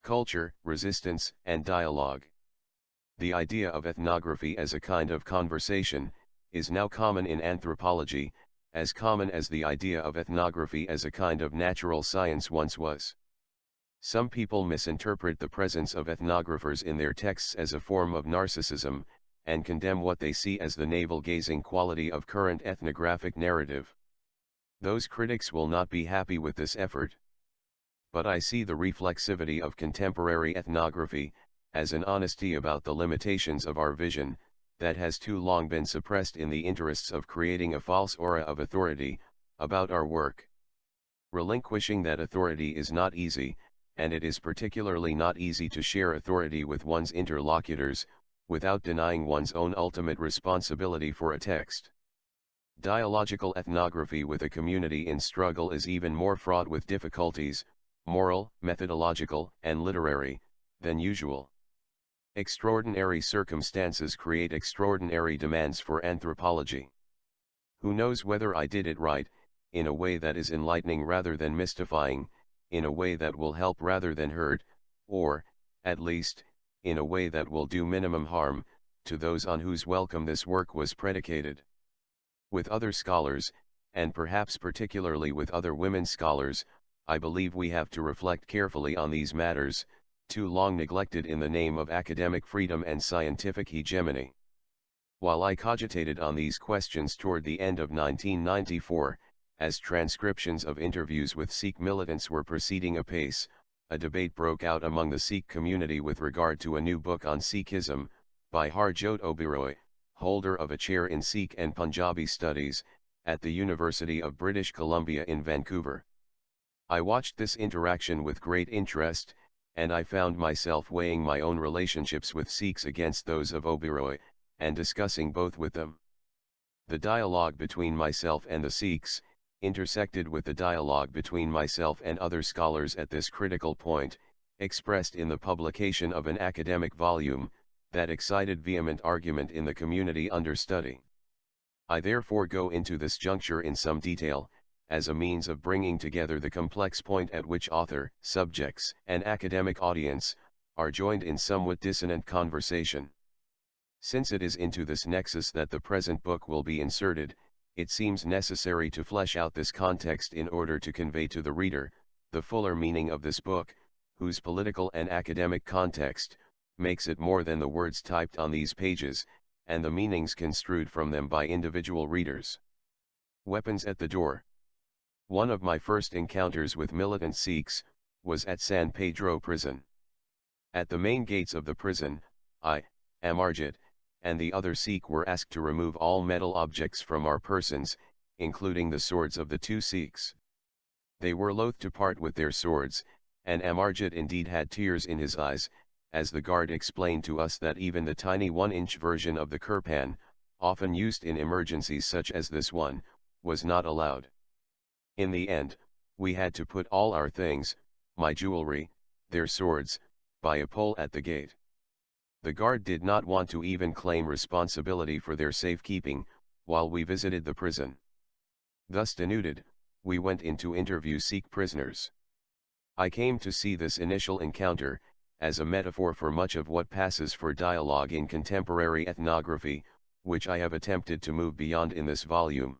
culture, resistance, and dialogue. The idea of ethnography as a kind of conversation is now common in anthropology, as common as the idea of ethnography as a kind of natural science once was. Some people misinterpret the presence of ethnographers in their texts as a form of narcissism, and condemn what they see as the navel-gazing quality of current ethnographic narrative. Those critics will not be happy with this effort. But I see the reflexivity of contemporary ethnography as an honesty about the limitations of our vision, that has too long been suppressed in the interests of creating a false aura of authority about our work. Relinquishing that authority is not easy, and it is particularly not easy to share authority with one's interlocutors, without denying one's own ultimate responsibility for a text. Dialogical ethnography with a community in struggle is even more fraught with difficulties, moral, methodological, and literary, than usual. Extraordinary circumstances create extraordinary demands for anthropology. Who knows whether I did it right, in a way that is enlightening rather than mystifying, in a way that will help rather than hurt, or, at least, in a way that will do minimum harm to those on whose welcome this work was predicated. With other scholars, and perhaps particularly with other women scholars, I believe we have to reflect carefully on these matters, too long neglected in the name of academic freedom and scientific hegemony. While I cogitated on these questions toward the end of 1994, as transcriptions of interviews with Sikh militants were proceeding apace, a debate broke out among the Sikh community with regard to a new book on Sikhism, by Harjot Oberoi, holder of a chair in Sikh and Punjabi Studies, at the University of British Columbia in Vancouver. I watched this interaction with great interest, and I found myself weighing my own relationships with Sikhs against those of Oberoi, and discussing both with them. The dialogue between myself and the Sikhs intersected with the dialogue between myself and other scholars at this critical point, expressed in the publication of an academic volume, that excited vehement argument in the community under study. I therefore go into this juncture in some detail, as a means of bringing together the complex point at which author, subjects, and academic audience are joined in somewhat dissonant conversation. Since it is into this nexus that the present book will be inserted, it seems necessary to flesh out this context in order to convey to the reader the fuller meaning of this book, whose political and academic context makes it more than the words typed on these pages, and the meanings construed from them by individual readers. Weapons at the door. One of my first encounters with militant Sikhs was at San Pedro prison. At the main gates of the prison, I, Amarjit, and the other Sikh were asked to remove all metal objects from our persons, including the swords of the two Sikhs. They were loath to part with their swords, and Amarjit indeed had tears in his eyes, as the guard explained to us that even the tiny 1-inch version of the kirpan, often used in emergencies such as this one, was not allowed. In the end, we had to put all our things, my jewelry, their swords, by a pole at the gate. The guard did not want to even claim responsibility for their safekeeping, while we visited the prison. Thus denuded, we went in to interview Sikh prisoners. I came to see this initial encounter as a metaphor for much of what passes for dialogue in contemporary ethnography, which I have attempted to move beyond in this volume.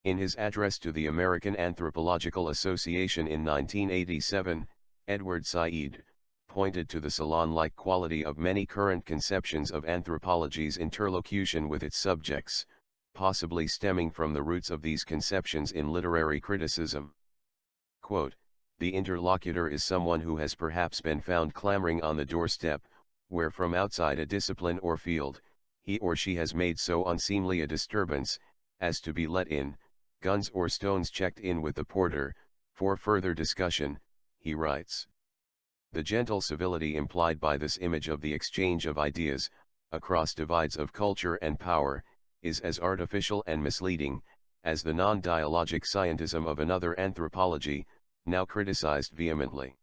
In his address to the American Anthropological Association in 1987, Edward Said pointed to the salon-like quality of many current conceptions of anthropology's interlocution with its subjects, possibly stemming from the roots of these conceptions in literary criticism. Quote, "The interlocutor is someone who has perhaps been found clamoring on the doorstep, where from outside a discipline or field, he or she has made so unseemly a disturbance, as to be let in, guns or stones checked in with the porter, for further discussion," he writes. The gentle civility implied by this image of the exchange of ideas, across divides of culture and power, is as artificial and misleading, as the non-dialogic scientism of another anthropology, now criticized vehemently.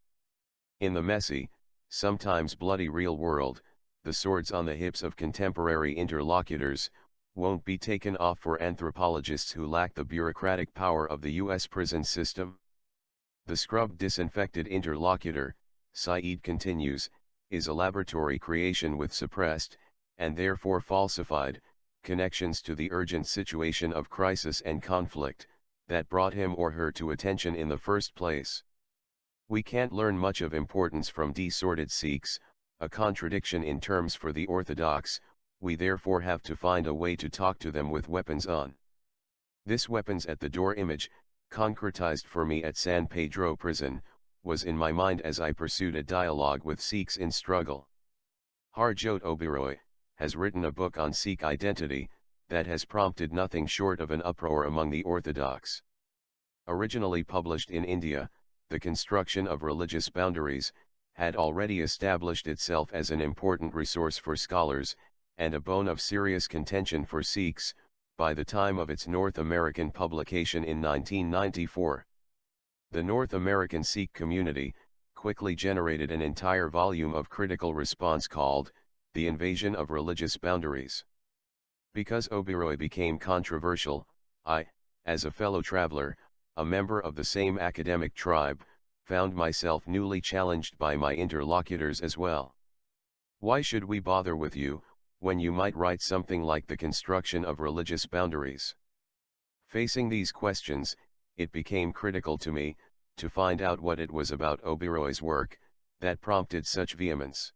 In the messy, sometimes bloody real world, the swords on the hips of contemporary interlocutors won't be taken off for anthropologists who lack the bureaucratic power of the U.S. prison system. The scrubbed disinfected interlocutor, Saeed continues, is a laboratory creation with suppressed, and therefore falsified, connections to the urgent situation of crisis and conflict, that brought him or her to attention in the first place. We can't learn much of importance from desorted Sikhs, a contradiction in terms for the orthodox, we therefore have to find a way to talk to them with weapons on. This weapons at the door image, concretized for me at San Pedro prison, was in my mind as I pursued a dialogue with Sikhs in struggle. Harjot Oberoi has written a book on Sikh identity, that has prompted nothing short of an uproar among the orthodox. Originally published in India, the construction of religious boundaries had already established itself as an important resource for scholars, and a bone of serious contention for Sikhs, by the time of its North American publication in 1994. The North American Sikh community quickly generated an entire volume of critical response called, The Invasion of Religious Boundaries. Because Oberoi became controversial, I, as a fellow traveler, a member of the same academic tribe, found myself newly challenged by my interlocutors as well. Why should we bother with you, when you might write something like The Construction of Religious Boundaries? Facing these questions, it became critical to me, to find out what it was about Oberoi's work, that prompted such vehemence.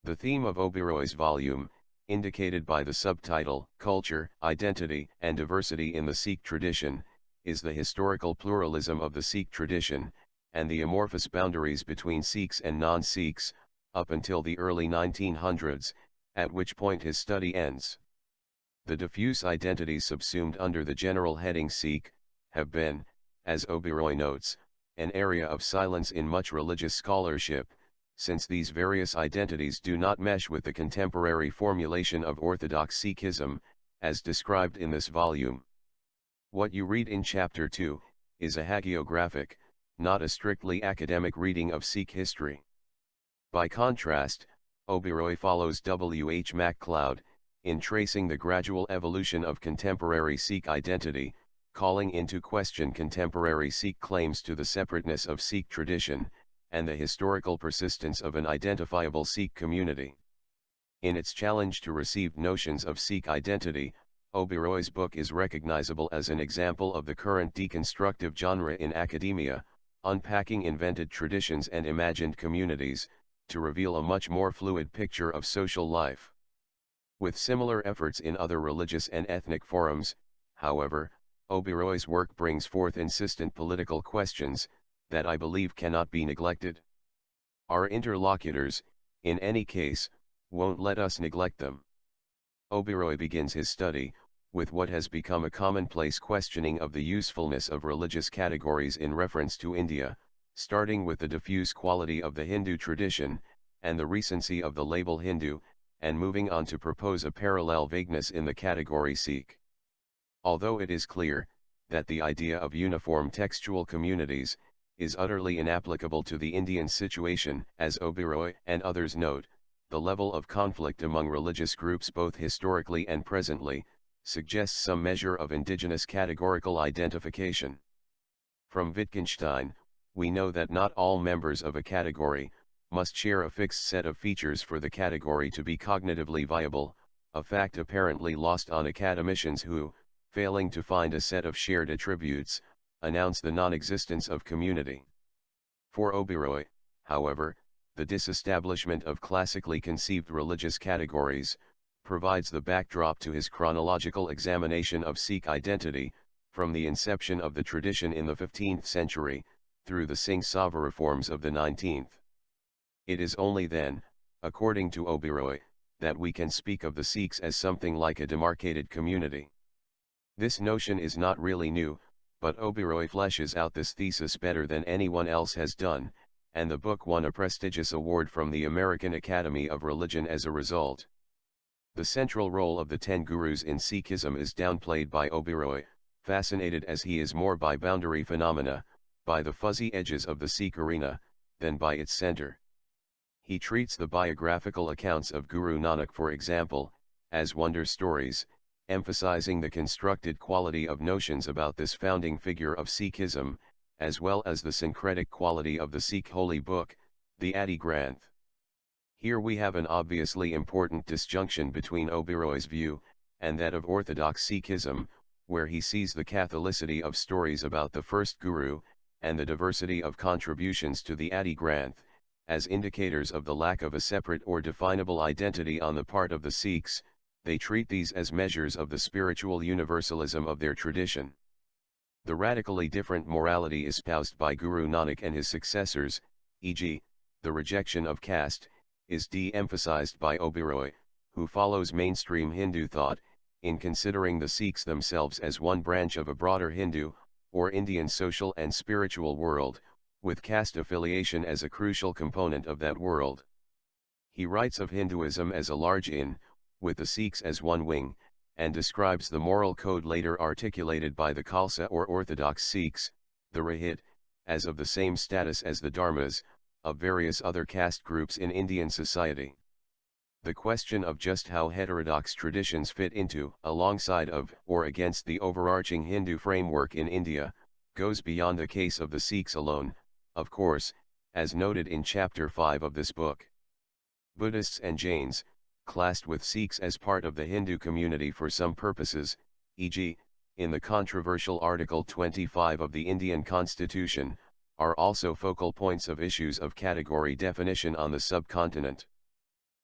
The theme of Oberoi's volume, indicated by the subtitle, Culture, Identity, and Diversity in the Sikh Tradition, is the historical pluralism of the Sikh tradition, and the amorphous boundaries between Sikhs and non-Sikhs, up until the early 1900s, at which point his study ends. The diffuse identities subsumed under the general heading Sikh, have been, as Oberoi notes, an area of silence in much religious scholarship, since these various identities do not mesh with the contemporary formulation of Orthodox Sikhism, as described in this volume. What you read in Chapter 2, is a hagiographic, not a strictly academic reading of Sikh history. By contrast, Oberoi follows W. H. MacLeod, in tracing the gradual evolution of contemporary Sikh identity, calling into question contemporary Sikh claims to the separateness of Sikh tradition, and the historical persistence of an identifiable Sikh community. In its challenge to received notions of Sikh identity, Oberoi's book is recognizable as an example of the current deconstructive genre in academia, unpacking invented traditions and imagined communities, to reveal a much more fluid picture of social life. With similar efforts in other religious and ethnic forums, however, Oberoi's work brings forth insistent political questions, that I believe cannot be neglected. Our interlocutors, in any case, won't let us neglect them. Oberoi begins his study, with what has become a commonplace questioning of the usefulness of religious categories in reference to India, starting with the diffuse quality of the Hindu tradition, and the recency of the label Hindu, and moving on to propose a parallel vagueness in the category Sikh. Although it is clear, that the idea of uniform textual communities, is utterly inapplicable to the Indian situation, as Oberoi and others note, the level of conflict among religious groups both historically and presently, suggests some measure of indigenous categorical identification. From Wittgenstein, we know that not all members of a category, must share a fixed set of features for the category to be cognitively viable, a fact apparently lost on academicians who, failing to find a set of shared attributes, announce the non-existence of community. For Oberoi, however, the disestablishment of classically conceived religious categories, provides the backdrop to his chronological examination of Sikh identity, from the inception of the tradition in the 15th century, through the Singh Sabha reforms of the 19th. It is only then, according to Oberoi, that we can speak of the Sikhs as something like a demarcated community. This notion is not really new, but Oberoi fleshes out this thesis better than anyone else has done, and the book won a prestigious award from the American Academy of Religion as a result. The central role of the 10 gurus in Sikhism is downplayed by Oberoi, fascinated as he is more by boundary phenomena, by the fuzzy edges of the Sikh arena, than by its center. He treats the biographical accounts of Guru Nanak, for example, as wonder stories, emphasizing the constructed quality of notions about this founding figure of Sikhism, as well as the syncretic quality of the Sikh holy book, The Adi Granth. Here we have an obviously important disjunction between Oberoi's view, and that of Orthodox Sikhism, where he sees the Catholicity of stories about the first Guru, and the diversity of contributions to the Adi Granth, as indicators of the lack of a separate or definable identity on the part of the Sikhs. They treat these as measures of the spiritual universalism of their tradition. The radically different morality espoused by Guru Nanak and his successors, e.g., the rejection of caste, is de-emphasized by Oberoi, who follows mainstream Hindu thought, in considering the Sikhs themselves as one branch of a broader Hindu, or Indian social and spiritual world, with caste affiliation as a crucial component of that world. He writes of Hinduism as a large inn, with the Sikhs as one wing, and describes the moral code later articulated by the Khalsa or Orthodox Sikhs, the Rahit, as of the same status as the Dharmas, of various other caste groups in Indian society. The question of just how heterodox traditions fit into, alongside of, or against the overarching Hindu framework in India, goes beyond the case of the Sikhs alone, of course, as noted in Chapter 5 of this book. Buddhists and Jains, classed with Sikhs as part of the Hindu community for some purposes, e.g., in the controversial Article 25 of the Indian Constitution, are also focal points of issues of category definition on the subcontinent.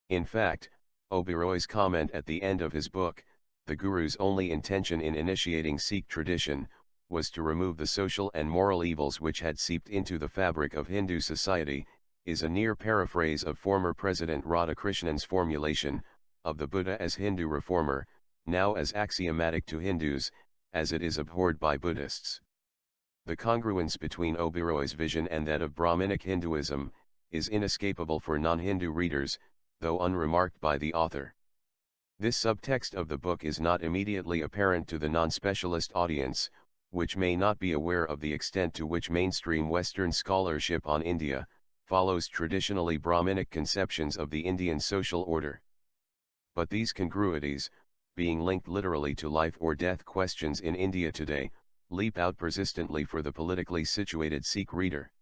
In fact, Oberoi's comment at the end of his book, the Guru's only intention in initiating Sikh tradition, was to remove the social and moral evils which had seeped into the fabric of Hindu society, is a near paraphrase of former President Radhakrishnan's formulation, of the Buddha as Hindu reformer, now as axiomatic to Hindus, as it is abhorred by Buddhists. The congruence between Oberoi's vision and that of Brahminic Hinduism, is inescapable for non-Hindu readers, though unremarked by the author. This subtext of the book is not immediately apparent to the non-specialist audience, which may not be aware of the extent to which mainstream Western scholarship on India follows traditionally Brahminic conceptions of the Indian social order. But these congruities, being linked literally to life or death questions in India today, leap out persistently for the politically situated Sikh reader.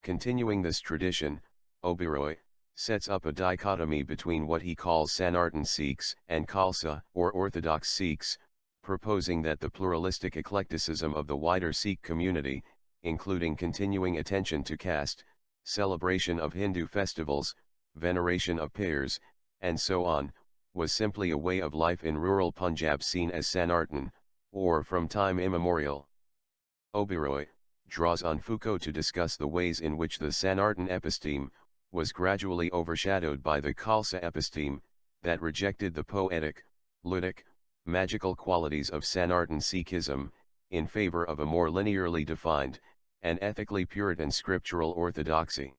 Continuing this tradition, Oberoi sets up a dichotomy between what he calls Sanatan Sikhs and Khalsa or Orthodox Sikhs, proposing that the pluralistic eclecticism of the wider Sikh community, including continuing attention to caste, celebration of Hindu festivals, veneration of pairs, and so on, was simply a way of life in rural Punjab seen as Sanatan, or from time immemorial. Oberoi draws on Foucault to discuss the ways in which the Sanatan episteme was gradually overshadowed by the Khalsa episteme, that rejected the poetic, ludic, magical qualities of Sanatan Sikhism, in favor of a more linearly defined, and ethically Puritan scriptural orthodoxy.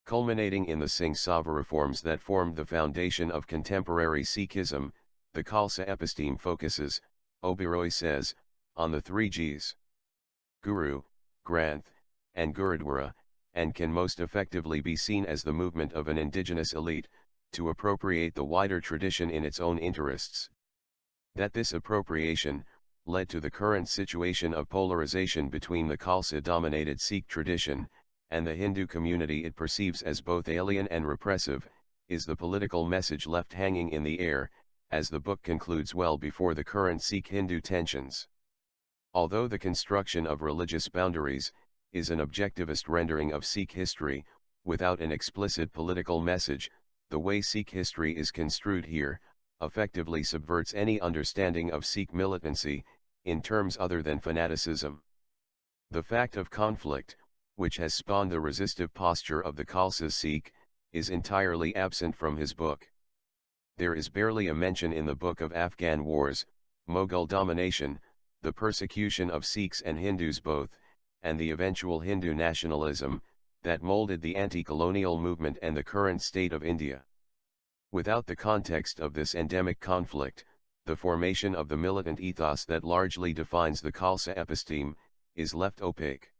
Culminating in the Singh Sabha reforms that formed the foundation of contemporary Sikhism, the Khalsa episteme focuses, Oberoi says, on the three Gs. Guru, Granth, and Gurudwara, and can most effectively be seen as the movement of an indigenous elite, to appropriate the wider tradition in its own interests. That this appropriation led to the current situation of polarization between the Khalsa-dominated Sikh tradition, and the Hindu community it perceives as both alien and repressive, is the political message left hanging in the air, as the book concludes well before the current Sikh-Hindu tensions. Although the construction of religious boundaries is an objectivist rendering of Sikh history, without an explicit political message, the way Sikh history is construed here, effectively subverts any understanding of Sikh militancy, in terms other than fanaticism. The fact of conflict, which has spawned the resistive posture of the Khalsa Sikh, is entirely absent from his book. There is barely a mention in the book of Afghan wars, Mughal domination, the persecution of Sikhs and Hindus both, and the eventual Hindu nationalism, that molded the anti-colonial movement and the current state of India. Without the context of this endemic conflict, the formation of the militant ethos that largely defines the Khalsa episteme, is left opaque.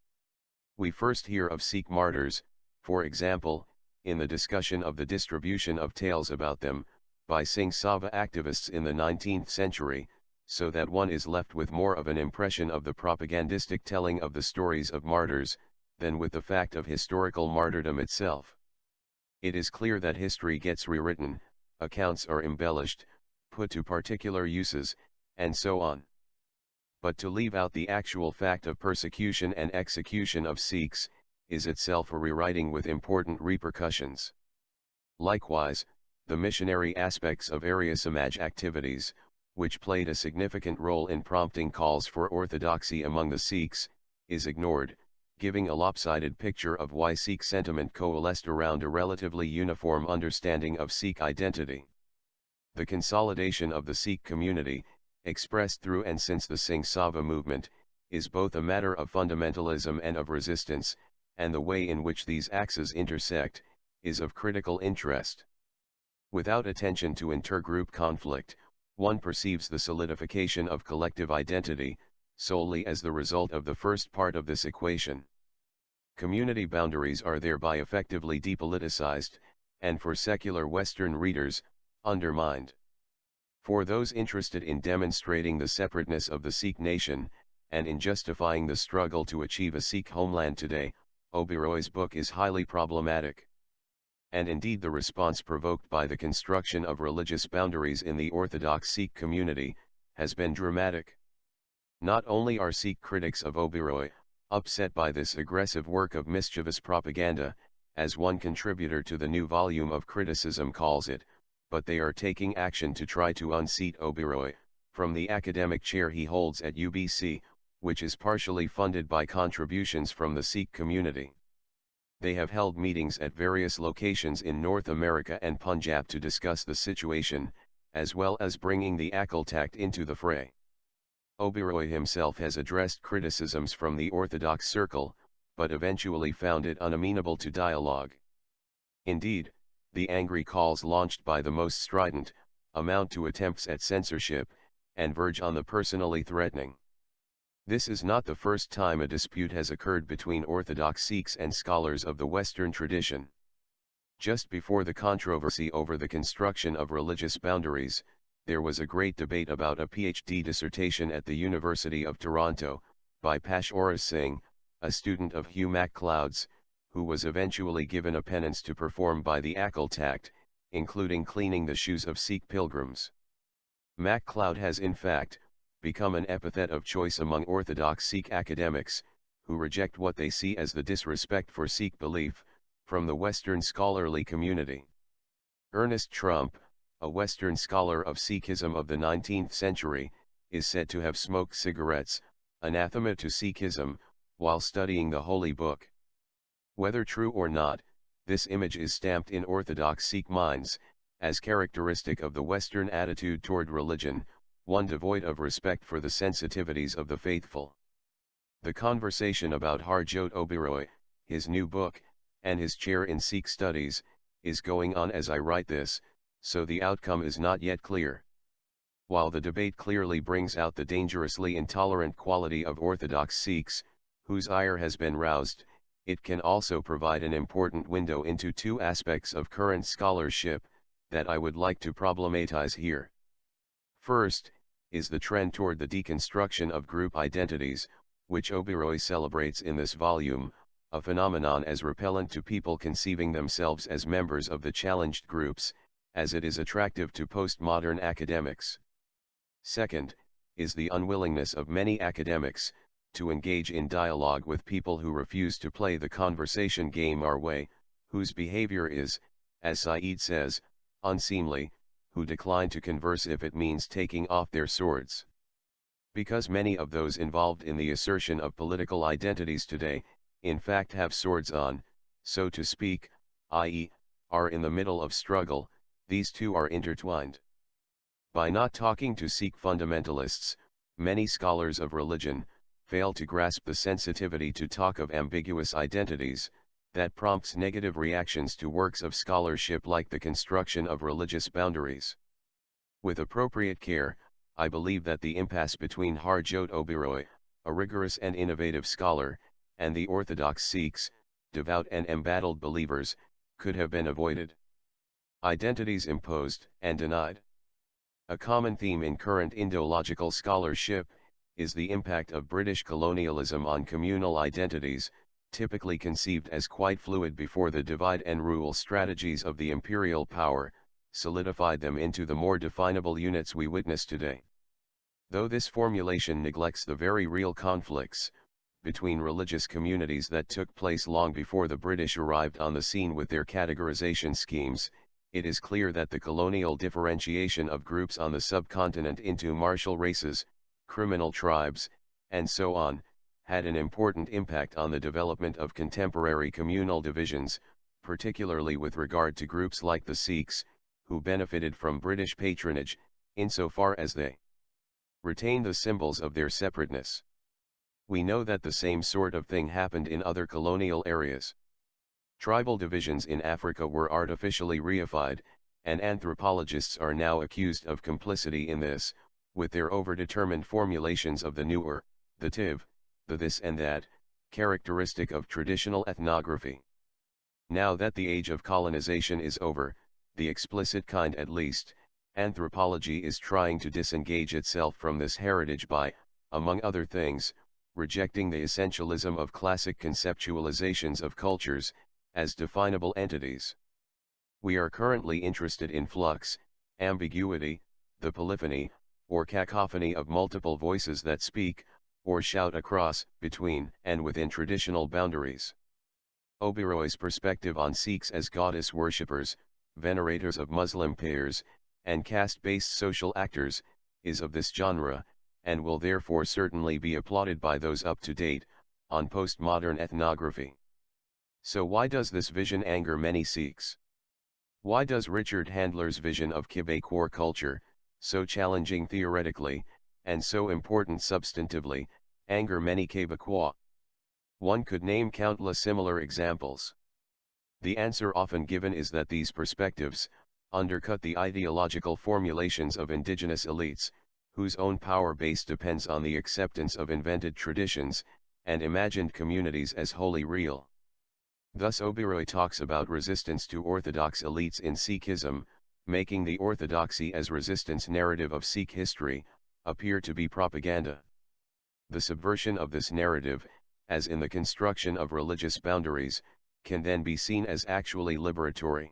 We first hear of Sikh martyrs, for example, in the discussion of the distribution of tales about them, by Singh Sabha activists in the 19th century, so that one is left with more of an impression of the propagandistic telling of the stories of martyrs, than with the fact of historical martyrdom itself. It is clear that history gets rewritten, accounts are embellished, put to particular uses, and so on. But to leave out the actual fact of persecution and execution of Sikhs, is itself a rewriting with important repercussions. Likewise, the missionary aspects of Arya Samaj activities, which played a significant role in prompting calls for orthodoxy among the Sikhs, is ignored, giving a lopsided picture of why Sikh sentiment coalesced around a relatively uniform understanding of Sikh identity. The consolidation of the Sikh community, expressed through and since the Singh Sabha movement, is both a matter of fundamentalism and of resistance, and the way in which these axes intersect, is of critical interest. Without attention to intergroup conflict, one perceives the solidification of collective identity, solely as the result of the first part of this equation. Community boundaries are thereby effectively depoliticized, and for secular Western readers, undermined. For those interested in demonstrating the separateness of the Sikh nation, and in justifying the struggle to achieve a Sikh homeland today, Oberoi's book is highly problematic. And indeed the response provoked by the construction of religious boundaries in the Orthodox Sikh community, has been dramatic. Not only are Sikh critics of Oberoi upset by this aggressive work of mischievous propaganda, as one contributor to the new volume of criticism calls it, but they are taking action to try to unseat Oberoi from the academic chair he holds at UBC, which is partially funded by contributions from the Sikh community. They have held meetings at various locations in North America and Punjab to discuss the situation, as well as bringing the Akal Takht into the fray. Oberoi himself has addressed criticisms from the Orthodox circle, but eventually found it unamenable to dialogue. Indeed, the angry calls launched by the most strident, amount to attempts at censorship, and verge on the personally threatening. This is not the first time a dispute has occurred between Orthodox Sikhs and scholars of the Western tradition. Just before the controversy over the construction of religious boundaries, there was a great debate about a PhD dissertation at the University of Toronto, by Pash Oras Singh, a student of Hugh MacLeod's, who was eventually given a penance to perform by the Akal Takht, including cleaning the shoes of Sikh pilgrims. MacLeod has in fact become an epithet of choice among Orthodox Sikh academics, who reject what they see as the disrespect for Sikh belief, from the Western scholarly community. Ernest Trump, a Western scholar of Sikhism of the 19th century, is said to have smoked cigarettes, anathema to Sikhism, while studying the Holy Book. Whether true or not, this image is stamped in Orthodox Sikh minds, as characteristic of the Western attitude toward religion, one devoid of respect for the sensitivities of the faithful. The conversation about Harjot Oberoi, his new book, and his chair in Sikh studies, is going on as I write this, so the outcome is not yet clear. While the debate clearly brings out the dangerously intolerant quality of Orthodox Sikhs, whose ire has been roused, it can also provide an important window into two aspects of current scholarship, that I would like to problematize here. First, is the trend toward the deconstruction of group identities, which Oberoi celebrates in this volume, a phenomenon as repellent to people conceiving themselves as members of the challenged groups, as it is attractive to postmodern academics. Second, is the unwillingness of many academics to engage in dialogue with people who refuse to play the conversation game our way, whose behavior is, as Said says, unseemly, who decline to converse if it means taking off their swords. Because many of those involved in the assertion of political identities today, in fact have swords on, so to speak, i.e., are in the middle of struggle, these two are intertwined. By not talking to Sikh fundamentalists, many scholars of religion fail to grasp the sensitivity to talk of ambiguous identities, that prompts negative reactions to works of scholarship like the construction of religious boundaries. With appropriate care, I believe that the impasse between Harjot Oberoi, a rigorous and innovative scholar, and the Orthodox Sikhs, devout and embattled believers, could have been avoided. Identities imposed and denied. A common theme in current Indological scholarship is the impact of British colonialism on communal identities, typically conceived as quite fluid before the divide and rule strategies of the imperial power, solidified them into the more definable units we witness today. Though this formulation neglects the very real conflicts between religious communities that took place long before the British arrived on the scene with their categorization schemes, it is clear that the colonial differentiation of groups on the subcontinent into martial races, criminal tribes, and so on, had an important impact on the development of contemporary communal divisions, particularly with regard to groups like the Sikhs, who benefited from British patronage, insofar as they retained the symbols of their separateness. We know that the same sort of thing happened in other colonial areas. Tribal divisions in Africa were artificially reified, and anthropologists are now accused of complicity in this, with their overdetermined formulations of the newer, the tiv, the this and that, characteristic of traditional ethnography. Now that the age of colonization is over, the explicit kind at least, anthropology is trying to disengage itself from this heritage by, among other things, rejecting the essentialism of classic conceptualizations of cultures, as definable entities. We are currently interested in flux, ambiguity, the polyphony, or cacophony of multiple voices that speak, or shout across, between, and within traditional boundaries. Oberoi's perspective on Sikhs as goddess worshippers, venerators of Muslim pairs, and caste-based social actors, is of this genre, and will therefore certainly be applauded by those up to date on postmodern ethnography. So why does this vision anger many Sikhs? Why does Richard Handler's vision of Québécois culture, so challenging theoretically, and so important substantively, anger many Québécois? One could name countless similar examples. The answer often given is that these perspectives undercut the ideological formulations of indigenous elites, whose own power base depends on the acceptance of invented traditions and imagined communities as wholly real. Thus Oberoi talks about resistance to orthodox elites in Sikhism, making the orthodoxy as resistance narrative of Sikh history appear to be propaganda. The subversion of this narrative, as in the construction of religious boundaries, can then be seen as actually liberatory.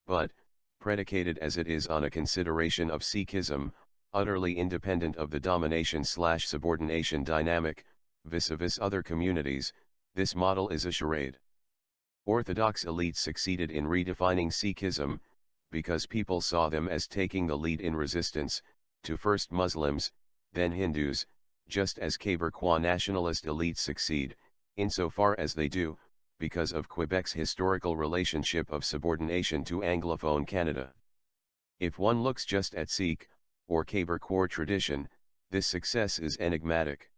But, predicated as it is on a consideration of Sikhism, utterly independent of the domination/subordination dynamic, vis-a-vis other communities, this model is a charade. Orthodox elites succeeded in redefining Sikhism, because people saw them as taking the lead in resistance, to first Muslims, then Hindus, just as Québécois nationalist elites succeed, insofar as they do, because of Quebec's historical relationship of subordination to Anglophone Canada. If one looks just at Sikh, or Québécois tradition, this success is enigmatic.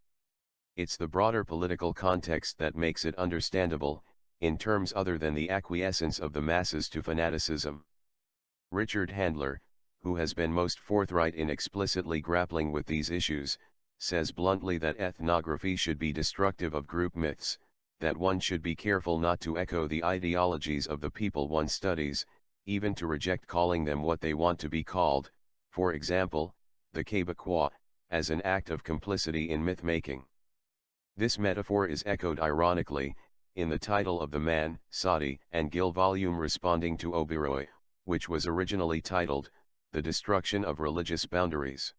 It's the broader political context that makes it understandable, in terms other than the acquiescence of the masses to fanaticism. Richard Handler, who has been most forthright in explicitly grappling with these issues, says bluntly that ethnography should be destructive of group myths, that one should be careful not to echo the ideologies of the people one studies, even to reject calling them what they want to be called, for example, the Québécois, as an act of complicity in myth-making. This metaphor is echoed ironically, in the title of the Man, Sadi and Gil volume responding to Oberoi, which was originally titled, The Destruction of Religious Boundaries.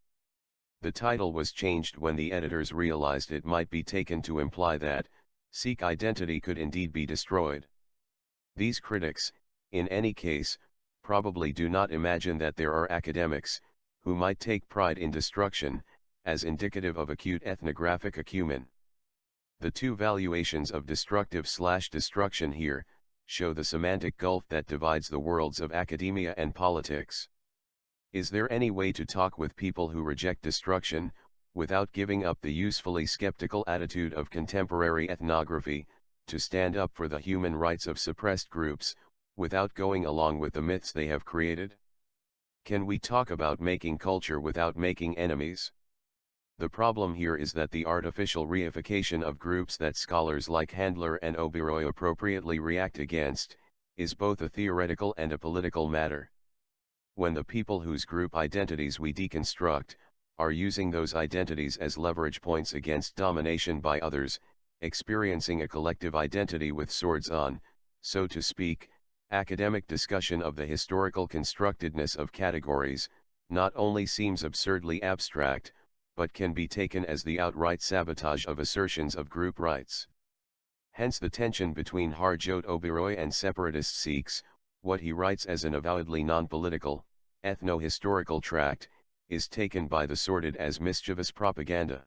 The title was changed when the editors realized it might be taken to imply that, Sikh identity could indeed be destroyed. These critics, in any case, probably do not imagine that there are academics, who might take pride in destruction, as indicative of acute ethnographic acumen. The two valuations of destructive/destruction here, show the semantic gulf that divides the worlds of academia and politics. Is there any way to talk with people who reject destruction, without giving up the usefully skeptical attitude of contemporary ethnography, to stand up for the human rights of suppressed groups, without going along with the myths they have created? Can we talk about making culture without making enemies? The problem here is that the artificial reification of groups that scholars like Handler and Oberoi appropriately react against, is both a theoretical and a political matter. When the people whose group identities we deconstruct, are using those identities as leverage points against domination by others, experiencing a collective identity with swords on, so to speak. Academic discussion of the historical constructedness of categories, not only seems absurdly abstract, but can be taken as the outright sabotage of assertions of group rights. Hence the tension between Harjot Oberoi and separatist Sikhs. What he writes as an avowedly non-political, ethno-historical tract, is taken by the sordid as mischievous propaganda.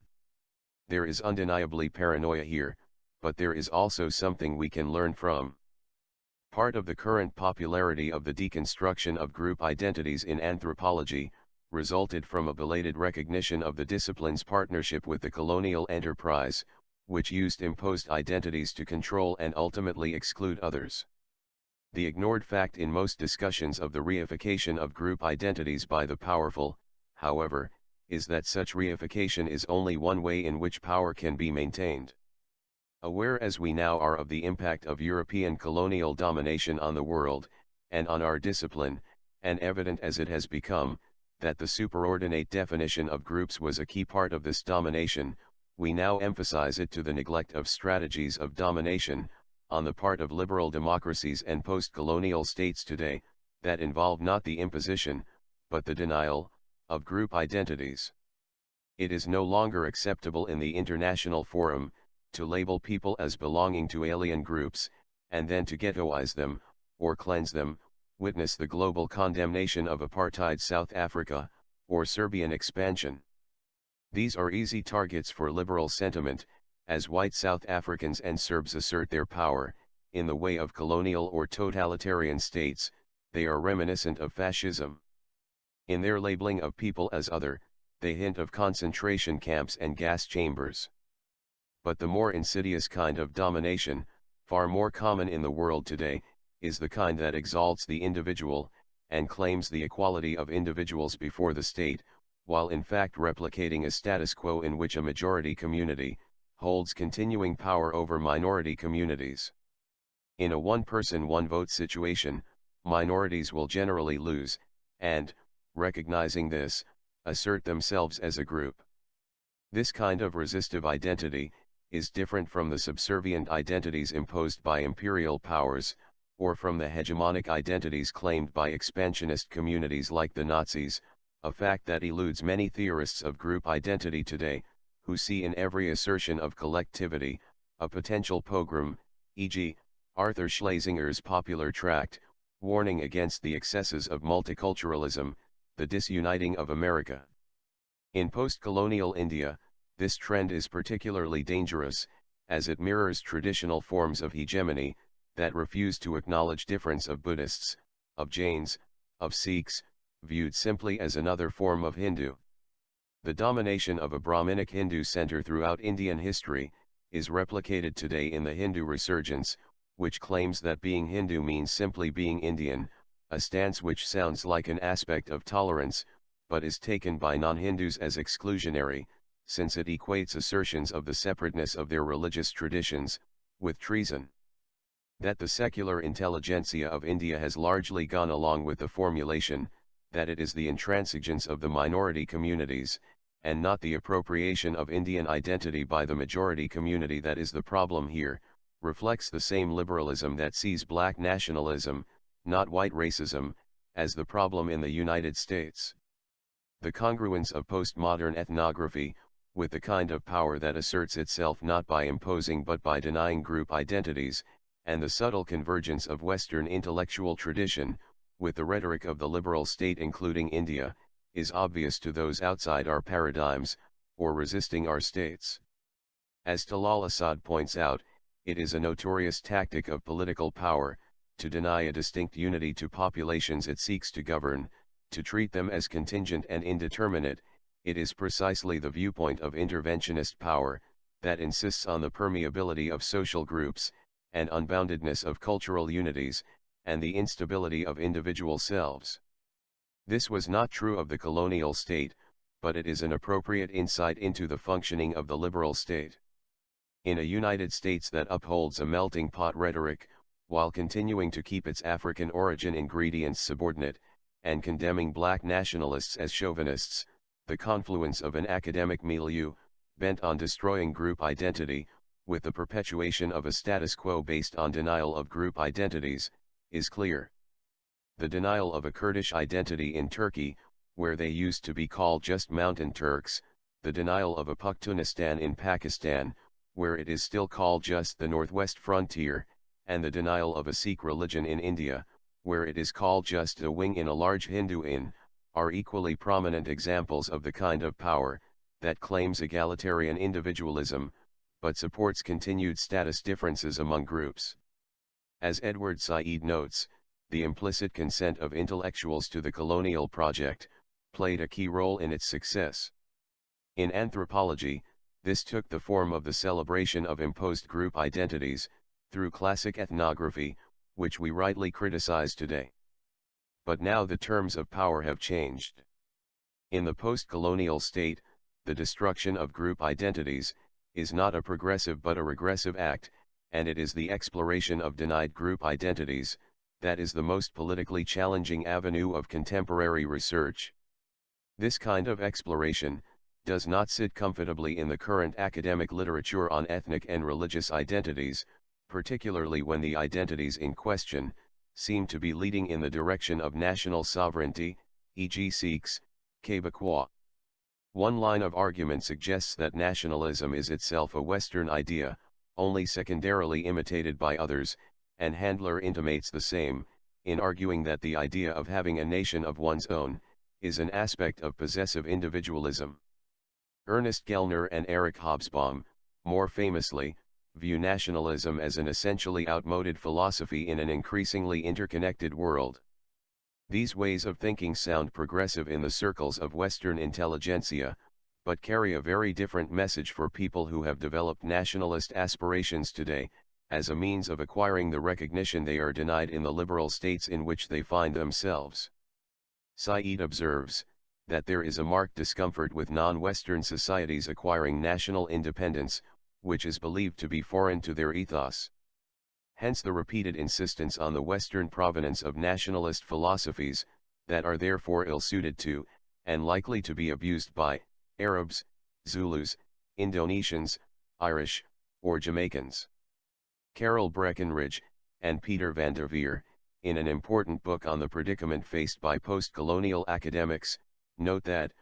There is undeniably paranoia here, but there is also something we can learn from. Part of the current popularity of the deconstruction of group identities in anthropology resulted from a belated recognition of the discipline's partnership with the colonial enterprise, which used imposed identities to control and ultimately exclude others. The ignored fact in most discussions of the reification of group identities by the powerful, however, is that such reification is only one way in which power can be maintained. Aware as we now are of the impact of European colonial domination on the world, and on our discipline, and evident as it has become, that the superordinate definition of groups was a key part of this domination, we now emphasize it to the neglect of strategies of domination, on the part of liberal democracies and post-colonial states today, that involve not the imposition, but the denial, of group identities. It is no longer acceptable in the international forum, to label people as belonging to alien groups, and then to ghettoize them, or cleanse them. Witness the global condemnation of apartheid South Africa, or Serbian expansion. These are easy targets for liberal sentiment, as white South Africans and Serbs assert their power, in the way of colonial or totalitarian states. They are reminiscent of fascism. In their labeling of people as other, they hint of concentration camps and gas chambers. But the more insidious kind of domination, far more common in the world today, is the kind that exalts the individual, and claims the equality of individuals before the state, while in fact replicating a status quo in which a majority community holds continuing power over minority communities. In a one-person, one-vote situation, minorities will generally lose, and, recognizing this, assert themselves as a group. This kind of resistive identity is different from the subservient identities imposed by imperial powers, or from the hegemonic identities claimed by expansionist communities like the Nazis, a fact that eludes many theorists of group identity today, who see in every assertion of collectivity a potential pogrom, e.g., Arthur Schlesinger's popular tract, warning against the excesses of multiculturalism, the disuniting of America. In post-colonial India, this trend is particularly dangerous, as it mirrors traditional forms of hegemony, that refuse to acknowledge difference of Buddhists, of Jains, of Sikhs, viewed simply as another form of Hindu. The domination of a Brahminic Hindu center throughout Indian history, is replicated today in the Hindu resurgence, which claims that being Hindu means simply being Indian, a stance which sounds like an aspect of tolerance, but is taken by non-Hindus as exclusionary, since it equates assertions of the separateness of their religious traditions with treason. That the secular intelligentsia of India has largely gone along with the formulation, that it is the intransigence of the minority communities, and not the appropriation of Indian identity by the majority community that is the problem here, reflects the same liberalism that sees black nationalism, not white racism, as the problem in the United States. The congruence of postmodern ethnography, with the kind of power that asserts itself not by imposing but by denying group identities, and the subtle convergence of Western intellectual tradition, with the rhetoric of the liberal state including India, is obvious to those outside our paradigms, or resisting our states. As Talal Asad points out, it is a notorious tactic of political power, to deny a distinct unity to populations it seeks to govern, to treat them as contingent and indeterminate. It is precisely the viewpoint of interventionist power, that insists on the permeability of social groups, and unboundedness of cultural unities, and the instability of individual selves. This was not true of the colonial state, but it is an appropriate insight into the functioning of the liberal state. In a United States that upholds a melting pot rhetoric, while continuing to keep its African origin ingredients subordinate, and condemning black nationalists as chauvinists, the confluence of an academic milieu, bent on destroying group identity, with the perpetuation of a status quo based on denial of group identities, is clear. The denial of a Kurdish identity in Turkey, where they used to be called just Mountain Turks, the denial of a Pakhtunistan in Pakistan, where it is still called just the Northwest Frontier, and the denial of a Sikh religion in India, where it is called just a wing in a large Hindu inn, are equally prominent examples of the kind of power that claims egalitarian individualism, but supports continued status differences among groups. As Edward Said notes, the implicit consent of intellectuals to the colonial project played a key role in its success. In anthropology, this took the form of the celebration of imposed group identities, through classic ethnography, which we rightly criticize today. But now the terms of power have changed. In the post-colonial state, the destruction of group identities is not a progressive but a regressive act, and it is the exploration of denied group identities that is the most politically challenging avenue of contemporary research. This kind of exploration does not sit comfortably in the current academic literature on ethnic and religious identities, particularly when the identities in question seem to be leading in the direction of national sovereignty, e.g. Sikhs, Quebecois. One line of argument suggests that nationalism is itself a Western idea, only secondarily imitated by others, and Handler intimates the same, in arguing that the idea of having a nation of one's own is an aspect of possessive individualism. Ernest Gellner and Eric Hobsbawm, more famously, view nationalism as an essentially outmoded philosophy in an increasingly interconnected world. These ways of thinking sound progressive in the circles of Western intelligentsia, but carry a very different message for people who have developed nationalist aspirations today, as a means of acquiring the recognition they are denied in the liberal states in which they find themselves. Said observes that there is a marked discomfort with non-Western societies acquiring national independence, which is believed to be foreign to their ethos. Hence the repeated insistence on the Western provenance of nationalist philosophies, that are therefore ill-suited to, and likely to be abused by, Arabs, Zulus, Indonesians, Irish, or Jamaicans. Carol Breckenridge, and Peter van der Veer, in an important book on the predicament faced by post-colonial academics, note that,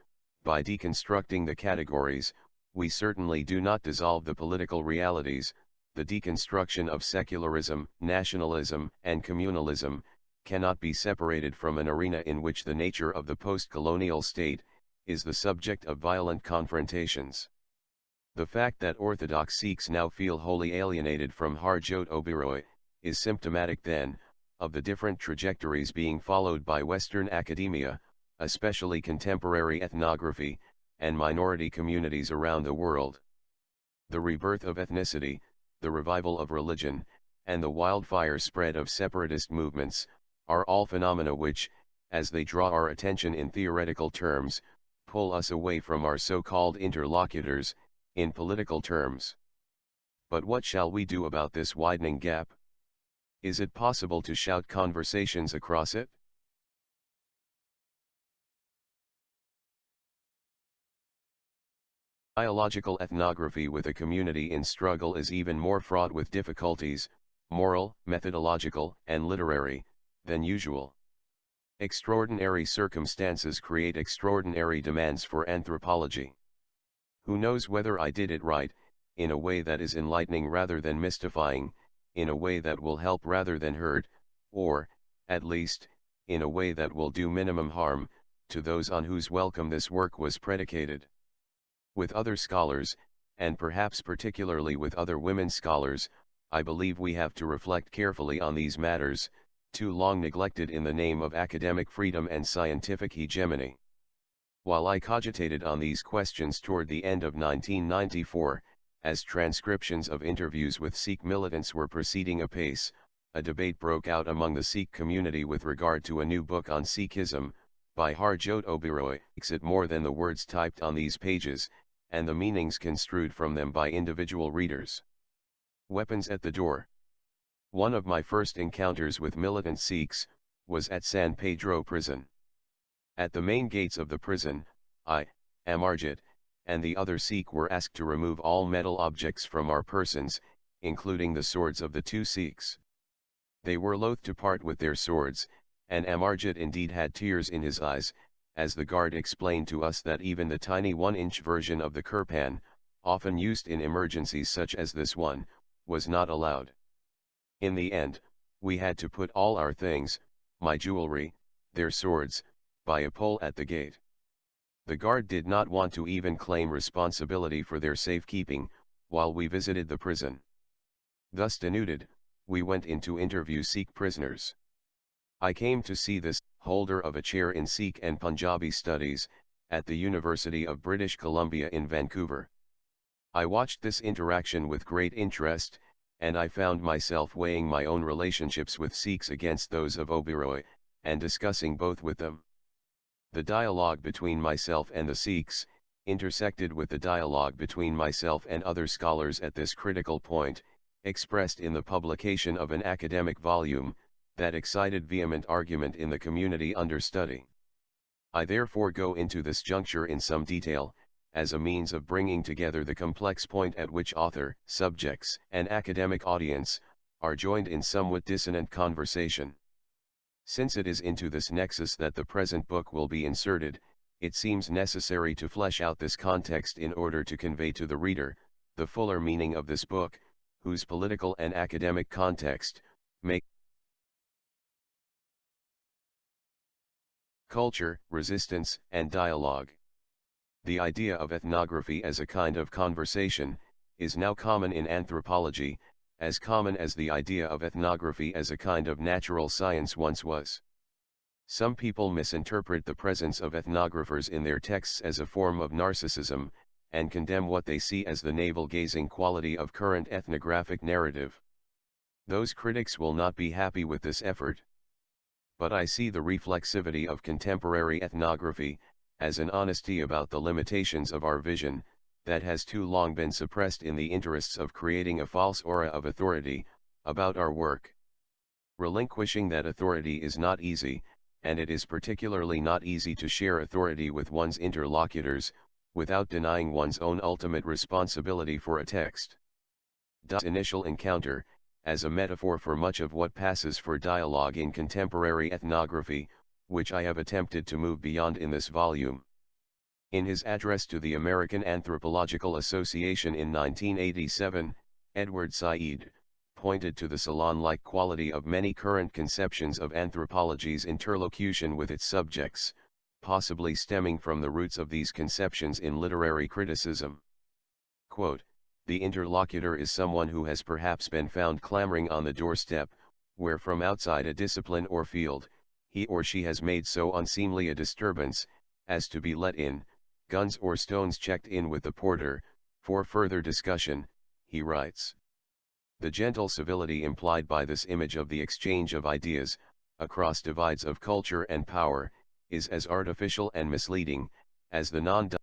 by deconstructing the categories, we certainly do not dissolve the political realities. The deconstruction of secularism, nationalism, and communalism cannot be separated from an arena in which the nature of the post-colonial state is the subject of violent confrontations. The fact that Orthodox Sikhs now feel wholly alienated from Harjot Oberoi is symptomatic then of the different trajectories being followed by Western academia, especially contemporary ethnography, and minority communities around the world. The rebirth of ethnicity, the revival of religion, and the wildfire spread of separatist movements, are all phenomena which, as they draw our attention in theoretical terms, pull us away from our so-called interlocutors, in political terms. But what shall we do about this widening gap? Is it possible to shout conversations across it? Biological ethnography with a community in struggle is even more fraught with difficulties, moral, methodological, and literary, than usual. Extraordinary circumstances create extraordinary demands for anthropology. Who knows whether I did it right, in a way that is enlightening rather than mystifying, in a way that will help rather than hurt, or, at least, in a way that will do minimum harm, to those on whose welcome this work was predicated. With other scholars, and perhaps particularly with other women scholars, I believe we have to reflect carefully on these matters, too long neglected in the name of academic freedom and scientific hegemony. While I cogitated on these questions toward the end of 1994, as transcriptions of interviews with Sikh militants were proceeding apace, a debate broke out among the Sikh community with regard to a new book on Sikhism, by Harjot Oberoi. Makes it more than the words typed on these pages, and the meanings construed from them by individual readers. Weapons at the door. One of my first encounters with militant Sikhs was at San Pedro prison. At the main gates of the prison, I, Amarjit, and the other Sikh were asked to remove all metal objects from our persons, including the swords of the two Sikhs. They were loath to part with their swords, and Amarjit indeed had tears in his eyes, as the guard explained to us that even the tiny 1-inch version of the kirpan, often used in emergencies such as this one, was not allowed. In the end, we had to put all our things, my jewelry, their swords, by a pole at the gate. The guard did not want to even claim responsibility for their safekeeping, while we visited the prison. Thus denuded, we went in to interview Sikh prisoners. I came to see this, holder of a chair in Sikh and Punjabi studies, at the University of British Columbia in Vancouver. I watched this interaction with great interest, and I found myself weighing my own relationships with Sikhs against those of Oberoi, and discussing both with them. The dialogue between myself and the Sikhs, intersected with the dialogue between myself and other scholars at this critical point, expressed in the publication of an academic volume, that excited vehement argument in the community under study. I therefore go into this juncture in some detail, as a means of bringing together the complex point at which author, subjects, and academic audience, are joined in somewhat dissonant conversation. Since it is into this nexus that the present book will be inserted, it seems necessary to flesh out this context in order to convey to the reader, the fuller meaning of this book, whose political and academic context, make culture, resistance, and dialogue. The idea of ethnography as a kind of conversation, is now common in anthropology, as common as the idea of ethnography as a kind of natural science once was. Some people misinterpret the presence of ethnographers in their texts as a form of narcissism, and condemn what they see as the navel-gazing quality of current ethnographic narrative. Those critics will not be happy with this effort. But I see the reflexivity of contemporary ethnography, as an honesty about the limitations of our vision, that has too long been suppressed in the interests of creating a false aura of authority, about our work. Relinquishing that authority is not easy, and it is particularly not easy to share authority with one's interlocutors, without denying one's own ultimate responsibility for a text. Initial encounter, as a metaphor for much of what passes for dialogue in contemporary ethnography, which I have attempted to move beyond in this volume. In his address to the American Anthropological Association in 1987, Edward Said pointed to the salon-like quality of many current conceptions of anthropology's interlocution with its subjects, possibly stemming from the roots of these conceptions in literary criticism. Quote, "The interlocutor is someone who has perhaps been found clamoring on the doorstep, where from outside a discipline or field, he or she has made so unseemly a disturbance, as to be let in, guns or stones checked in with the porter, for further discussion," he writes. The gentle civility implied by this image of the exchange of ideas, across divides of culture and power, is as artificial and misleading, as the